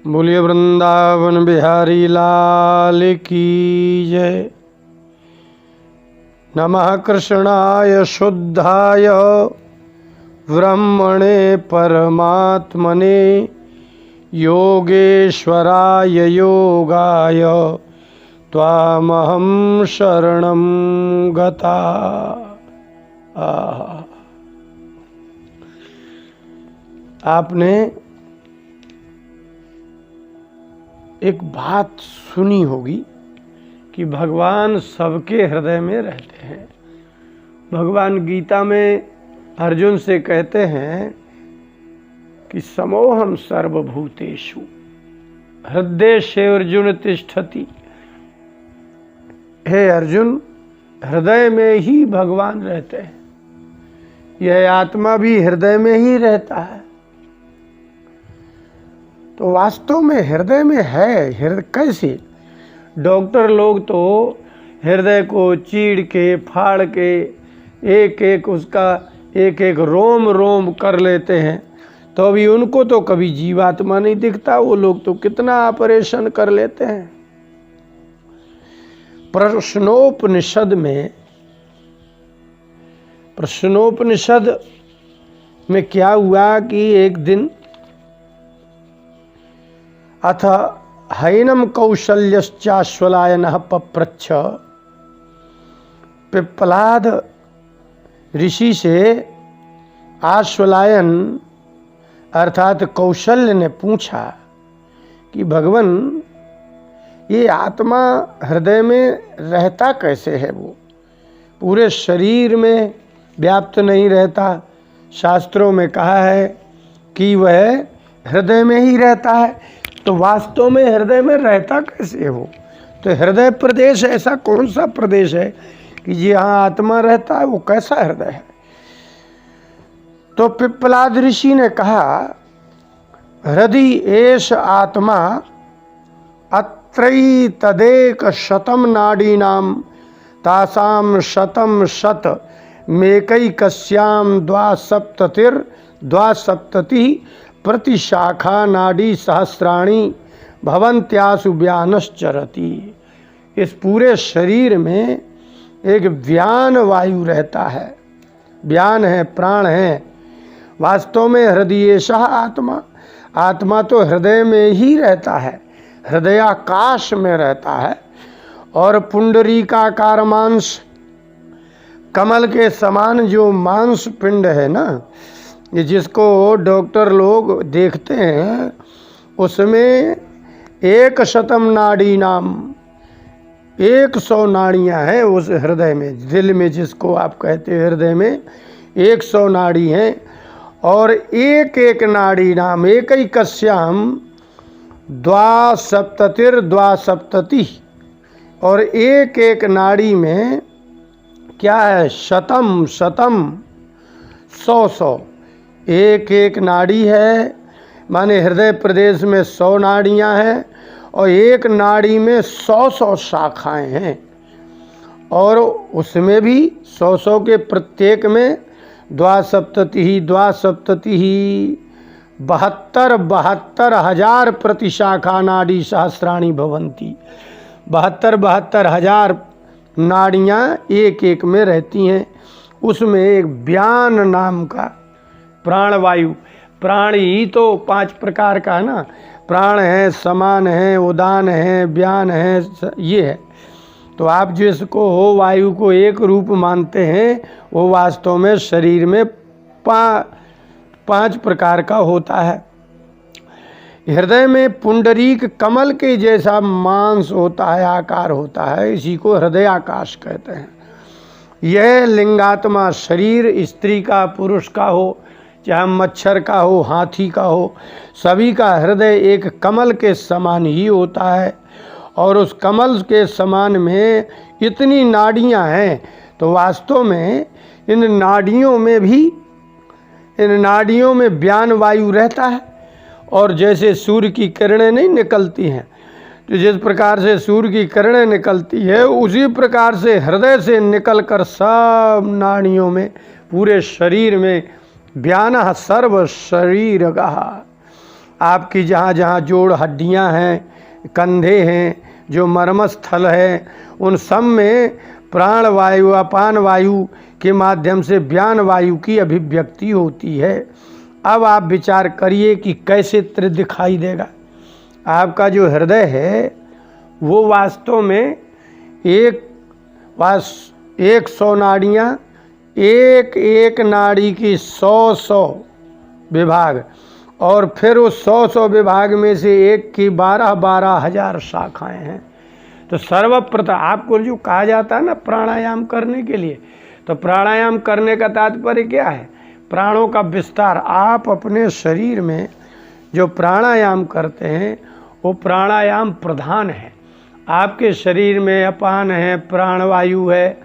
बोलिए वृंदावन बिहारी लाल की जय। नमः कृष्णाय शुद्धाय ब्रह्मणे परमात्मने योगेश्वराय योगाय त्वामहं शरणं गता। आपने एक बात सुनी होगी कि भगवान सबके हृदय में रहते हैं। भगवान गीता में अर्जुन से कहते हैं कि समोहम सर्वभूतेषु हृदयेषु अर्जुन तिष्ठति। हे अर्जुन, हृदय में ही भगवान रहते हैं। यह आत्मा भी हृदय में ही रहता है। तो वास्तव में हृदय में है। हृदय कैसे? डॉक्टर लोग तो हृदय को चीड़ के फाड़ के एक एक उसका एक एक रोम रोम कर लेते हैं, तो अभी उनको तो कभी जीवात्मा नहीं दिखता। वो लोग तो कितना ऑपरेशन कर लेते हैं। प्रश्नोपनिषद में क्या हुआ कि एक दिन अथ हैनम कौशल्यश्चाश्वलायनः पप्रच्छ। पिप्पलाद ऋषि से आश्वलायन अर्थात कौशल्य ने पूछा कि भगवान, ये आत्मा हृदय में रहता कैसे है? वो पूरे शरीर में व्याप्त नहीं रहता। शास्त्रों में कहा है कि वह हृदय में ही रहता है। तो वास्तव में हृदय में रहता कैसे हो? तो हृदय प्रदेश ऐसा कौन सा प्रदेश है कि जहाँ आत्मा रहता है? वो कैसा हृदय है? तो पिप्पलाद ऋषि ने कहा, हृदय एष आत्मा अत्रई तदेक शतम नाडीनाम तासाम शतम शत मेकैकस्याम द्वासप्तति प्रतिशाखा नाडी सहस्राणी भवन्त्यासु व्यानश्चरति। इस पूरे शरीर में एक व्यान वायु रहता है। व्यान है, प्राण है। वास्तव में हृदयेशः आत्मा, आत्मा तो हृदय में ही रहता है, हृदयाकाश में रहता है। और पुंडरीकाकार मांस, कमल के समान जो मांस पिंड है ना, ये जिसको डॉक्टर लोग देखते हैं, उसमें 100 नाड़ी नाम 100 नाड़ियाँ हैं उस हृदय में। दिल में जिसको आप कहते हैं हृदय में 100 नाड़ी हैं। और एक एक नाड़ी नाम एकैकस्याम द्वासप्तति। और एक एक नाड़ी में क्या है? शतम 100। एक एक नाड़ी है, माने हृदय प्रदेश में 100 नाड़ियाँ हैं और एक नाड़ी में 100 शाखाएं हैं। और उसमें भी 100 के प्रत्येक में द्वासप्तति ही 72 हजार प्रतिशाखा नाड़ी सहस्राणी भवंती। 72 हजार नाड़ियाँ एक एक में रहती हैं। उसमें एक व्यान नाम का प्राणवायु, प्राण ही तो 5 प्रकार का है ना। प्राण है, समान है, उदान है, व्यान है, ये है। तो आप जिसको हो वायु को एक रूप मानते हैं, वो वास्तव में शरीर में 5 प्रकार का होता है। हृदय में पुंडरीक कमल के जैसा मांस होता है, आकार होता है। इसी को हृदय आकाश कहते हैं। यह लिंगात्मा शरीर स्त्री का, पुरुष का हो, चाहे मच्छर का हो, हाथी का हो, सभी का हृदय एक कमल के समान ही होता है। और उस कमल के समान में इतनी नाड़ियाँ हैं। तो वास्तव में इन नाड़ियों में व्यान वायु रहता है। और जैसे सूर्य की किरणें नहीं निकलती हैं, तो जिस प्रकार से सूर्य की किरणें निकलती है, उसी प्रकार से हृदय से निकलकर सब नाड़ियों में, पूरे शरीर में व्यानः सर्व शरीरगः आपकी जहाँ जहाँ जोड़ हड्डियाँ हैं, कंधे हैं, जो मर्म स्थल है, उन सब में प्राण वायु अपान वायु के माध्यम से व्यान वायु की अभिव्यक्ति होती है। अब आप विचार करिए कि कैसे चित्र दिखाई देगा। आपका जो हृदय है वो वास्तव में 100 नाड़ियाँ, एक एक नाड़ी की 100 विभाग, और फिर उस 100 विभाग में से एक की 12 हजार शाखाएं हैं। तो सर्वप्रथम आपको जो कहा जाता है ना प्राणायाम करने के लिए, तो प्राणायाम करने का तात्पर्य क्या है? प्राणों का विस्तार। आप अपने शरीर में जो प्राणायाम करते हैं वो प्राणायाम प्रधान है। आपके शरीर में अपान है, प्राणवायु है,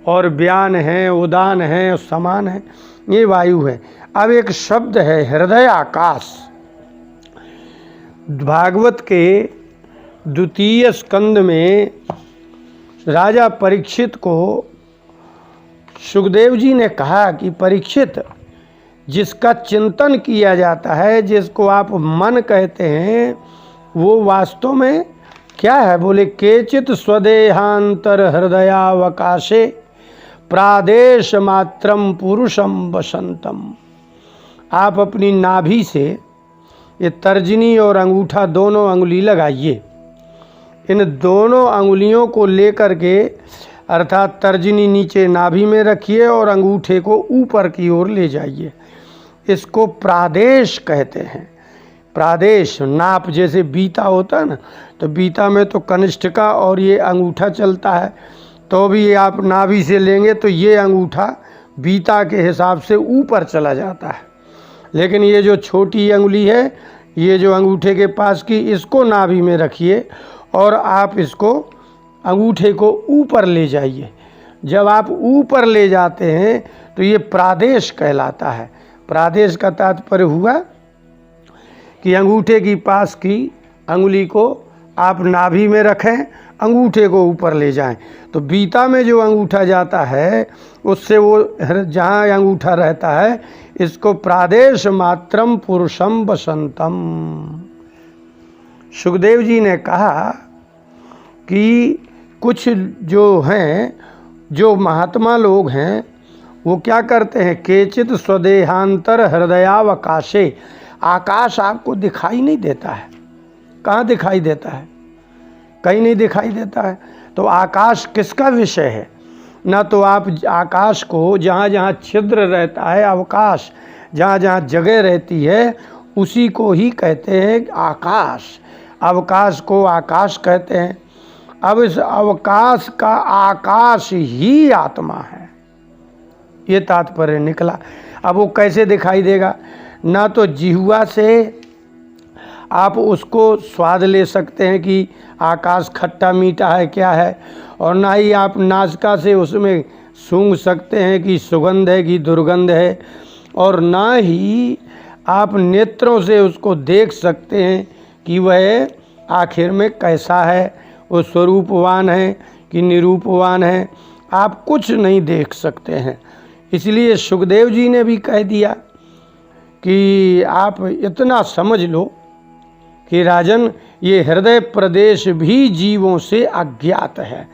और व्यान है, उदान है, समान है, ये वायु है। अब एक शब्द है हृदय आकाश। भागवत के द्वितीय स्कंद में राजा परीक्षित को सुखदेव जी ने कहा कि परीक्षित, जिसका चिंतन किया जाता है, जिसको आप मन कहते हैं, वो वास्तव में क्या है? बोले केचित स्वदेहांतर हृदयावकाशे प्रादेश मात्रम पुरुषम वसंतम। आप अपनी नाभि से ये तर्जनी और अंगूठा दोनों अंगुली लगाइए। इन दोनों अंगुलियों को लेकर के, अर्थात तर्जनी नीचे नाभि में रखिए और अंगूठे को ऊपर की ओर ले जाइए। इसको प्रादेश कहते हैं। प्रादेश नाप, जैसे बीता होता है ना, तो बीता में तो कनिष्ठिका और ये अंगूठा चलता है, तो भी आप नाभि से लेंगे तो ये अंगूठा बीता के हिसाब से ऊपर चला जाता है। लेकिन ये जो छोटी अंगुली है, ये जो अंगूठे के पास की, इसको नाभि में रखिए और आप इसको अंगूठे को ऊपर ले जाइए। जब आप ऊपर ले जाते हैं तो ये प्रादेश कहलाता है। प्रादेश का तात्पर्य हुआ कि अंगूठे की पास की अंगुली को आप नाभि में रखें, अंगूठे को ऊपर ले जाएं, तो बीता में जो अंगूठा जाता है उससे वो जहाँ अंगूठा रहता है, इसको प्रादेश मात्रम पुरुषम वसंतम। सुखदेव जी ने कहा कि कुछ जो हैं, जो महात्मा लोग हैं, वो क्या करते हैं? केचित स्वदेहांतर हृदयावकाशे। आकाश आपको दिखाई नहीं देता है। कहाँ दिखाई देता है? कहीं नहीं दिखाई देता है। तो आकाश किसका विषय है? ना तो आप आकाश को, जहाँ जहाँ छिद्र रहता है, अवकाश, जहाँ जहाँ जगह रहती है, उसी को ही कहते हैं आकाश। अवकाश को आकाश कहते हैं। अब इस अवकाश का आकाश ही आत्मा है, ये तात्पर्य निकला। अब वो कैसे दिखाई देगा? ना तो जिह्वा से आप उसको स्वाद ले सकते हैं कि आकाश खट्टा मीठा है क्या है, और ना ही आप नासिका से उसमें सूंघ सकते हैं कि सुगंध है कि दुर्गंध है, और ना ही आप नेत्रों से उसको देख सकते हैं कि वह आखिर में कैसा है, वो स्वरूपवान है कि निरूपवान है। आप कुछ नहीं देख सकते हैं। इसलिए सुखदेव जी ने भी कह दिया कि आप इतना समझ लो कि राजन, ये हृदय प्रदेश भी जीवों से अज्ञात है।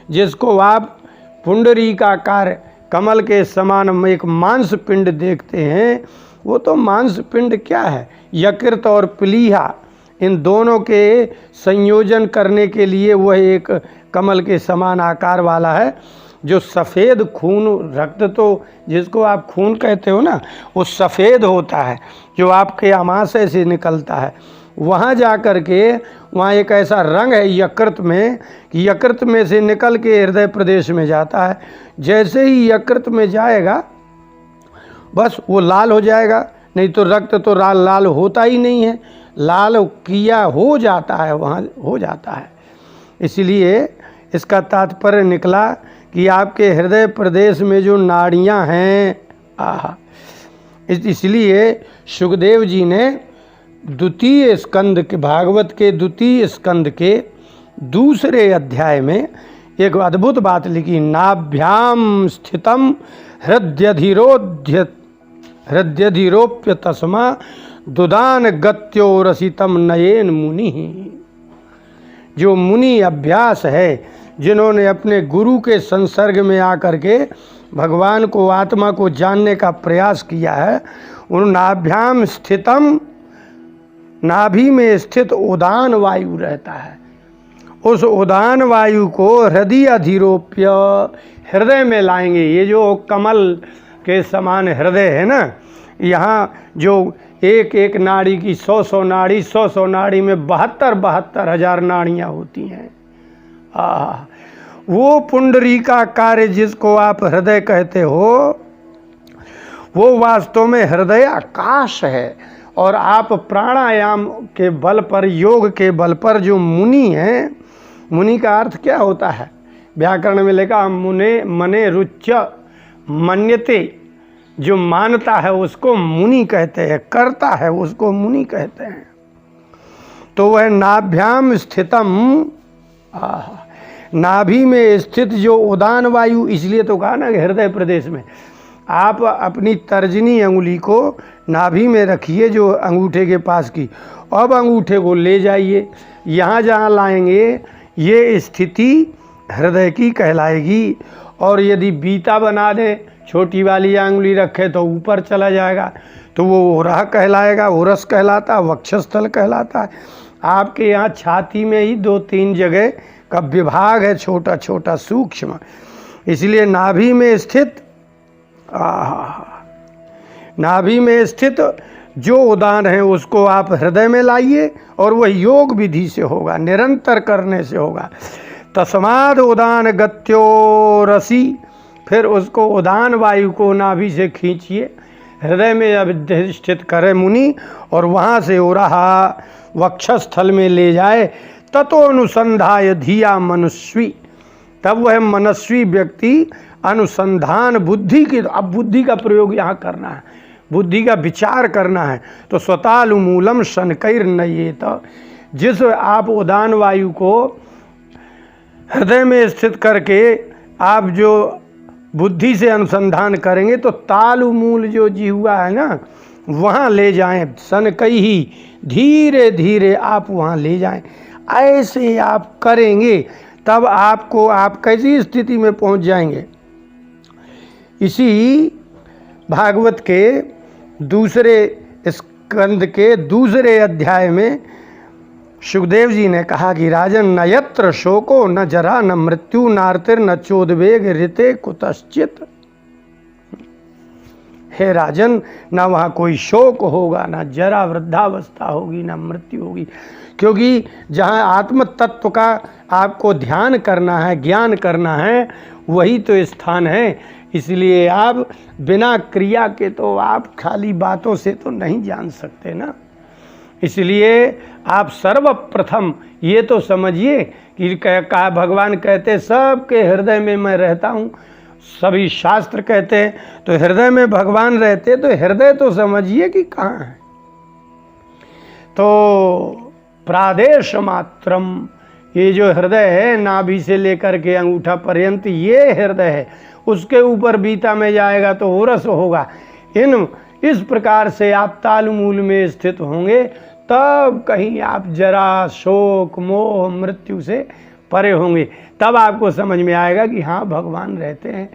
जिसको आप पुंडरीकाकार कमल के समान एक मांस पिंड देखते हैं, वो तो मांस पिंड क्या है? यकृत और प्लीहा, इन दोनों के संयोजन करने के लिए वह एक कमल के समान आकार वाला है। जो सफ़ेद खून, रक्त तो जिसको आप खून कहते हो ना, वो सफ़ेद होता है, जो आपके आमाशय से निकलता है। वहाँ जा कर के वहाँ एक ऐसा रंग है यकृत में कि यकृत में से निकल के हृदय प्रदेश में जाता है। जैसे ही यकृत में जाएगा बस वो लाल हो जाएगा, नहीं तो रक्त तो लाल होता ही नहीं है। लाल किया हो जाता है, वहाँ हो जाता है। इसलिए इसका तात्पर्य निकला कि आपके हृदय प्रदेश में जो नाड़ियाँ हैं, इसलिए सुखदेव जी ने द्वितीय स्कंद के, भागवत के द्वितीय स्कंद के दूसरे अध्याय में एक अद्भुत बात लिखी। नाभ्याम स्थितम हृदयधिरोप्य तस्मा दुदान गत्यो रसितम नयेन मुनि। जो मुनि अभ्यास है, जिन्होंने अपने गुरु के संसर्ग में आकर के भगवान को, आत्मा को जानने का प्रयास किया है, उन नाभ्याम स्थितम, नाभि में स्थित उदान वायु रहता है। उस उदान वायु को हृदय अधिरोप्य, हृदय में लाएंगे। ये जो कमल के समान हृदय है ना, यहाँ जो एक एक नाड़ी की 100 नाड़ी, 100 नाड़ी में 72 हजार नाड़ियाँ होती हैं। वो पुंडरी का कार्य जिसको आप हृदय कहते हो, वो वास्तव में हृदय आकाश है। और आप प्राणायाम के बल पर, योग के बल पर जो मुनि हैं, मुनि का अर्थ क्या होता है? व्याकरण में लिखा मुने मने रुच्य मन्यते, जो मानता है उसको मुनि कहते हैं, करता है उसको मुनि कहते हैं। तो वह नाभ्याम स्थितम, नाभि में स्थित जो उदान वायु, इसलिए तो कहा ना कि हृदय प्रदेश में। आप अपनी तर्जनी अंगुली को नाभि में रखिए, जो अंगूठे के पास की, अब अंगूठे को ले जाइए, यहाँ जहाँ लाएंगे ये स्थिति हृदय की कहलाएगी। और यदि बीता बना दें, छोटी वाली अंगुली रखे तो ऊपर चला जाएगा, तो वो ओरह कहलाएगा, ओरस कहलाता, वक्षस्थल कहलाता है। आपके यहाँ छाती में ही 2-3 जगह का विभाग है, छोटा छोटा सूक्ष्म, इसलिए नाभि में स्थित, नाभि में स्थित जो उदान है उसको आप हृदय में लाइए, और वह योग विधि से होगा, निरंतर करने से होगा। तस्माद उदान गत्यो रसी, फिर उसको उदान वायु को नाभि से खींचिए, हृदय में अधिष्ठित करे मुनि, और वहाँ से ओरहा वक्षस्थल में ले जाए। ततो अनुसंधाय धिया मनस्वी, तब वह मनस्वी व्यक्ति अनुसंधान बुद्धि की, अब बुद्धि का प्रयोग यहाँ करना है, बुद्धि का विचार करना है। तो स्वतालुमूलम शनकैर्नयेत, जिस आप उदान वायु को हृदय में स्थित करके आप जो बुद्धि से अनुसंधान करेंगे, तो तालु मूल जो जिह्वा है ना, वहाँ ले जाएं, शनकई ही, धीरे धीरे आप वहाँ ले जाएं। ऐसे आप करेंगे तब आपको, आप कैसी स्थिति में पहुँच जाएंगे। इसी भागवत के दूसरे स्कंद के दूसरे अध्याय में सुखदेव जी ने कहा कि राजन न यत्र शोको न जरा न मृत्यु नार्तिर न चोदवेग ऋते कुतश्चित। हे राजन, ना वहाँ कोई शोक होगा, ना जरा वृद्धावस्था होगी, ना मृत्यु होगी, क्योंकि जहाँ आत्म तत्व का आपको ध्यान करना है, ज्ञान करना है, वही तो स्थान है। इसलिए आप बिना क्रिया के तो आप खाली बातों से तो नहीं जान सकते ना। इसलिए आप सर्वप्रथम ये तो समझिए कि कहा भगवान कहते सबके हृदय में मैं रहता हूँ, सभी शास्त्र कहते हैं, तो हृदय में भगवान रहते, तो हृदय तो समझिए कि कहाँ है। तो प्रादेश मात्रम, ये जो हृदय है नाभि से लेकर के अंगूठा पर्यंत, ये हृदय है, उसके ऊपर बीता में जाएगा तो ओरस होगा। इस प्रकार से आप तालमूल में स्थित होंगे, तब कहीं आप जरा शोक मोह मृत्यु से परे होंगे। तब आपको समझ में आएगा कि हाँ भगवान रहते हैं।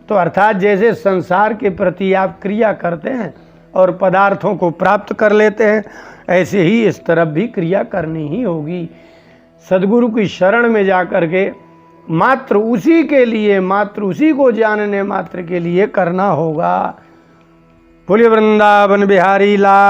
तो अर्थात जैसे संसार के प्रति आप क्रिया करते हैं और पदार्थों को प्राप्त कर लेते हैं, ऐसे ही इस तरफ भी क्रिया करनी ही होगी। सद्गुरु की शरण में जा कर के मात्र उसी के लिए, मात्र उसी को जानने मात्र के लिए करना होगा। बोलिए वृंदावन बिहारी लाल।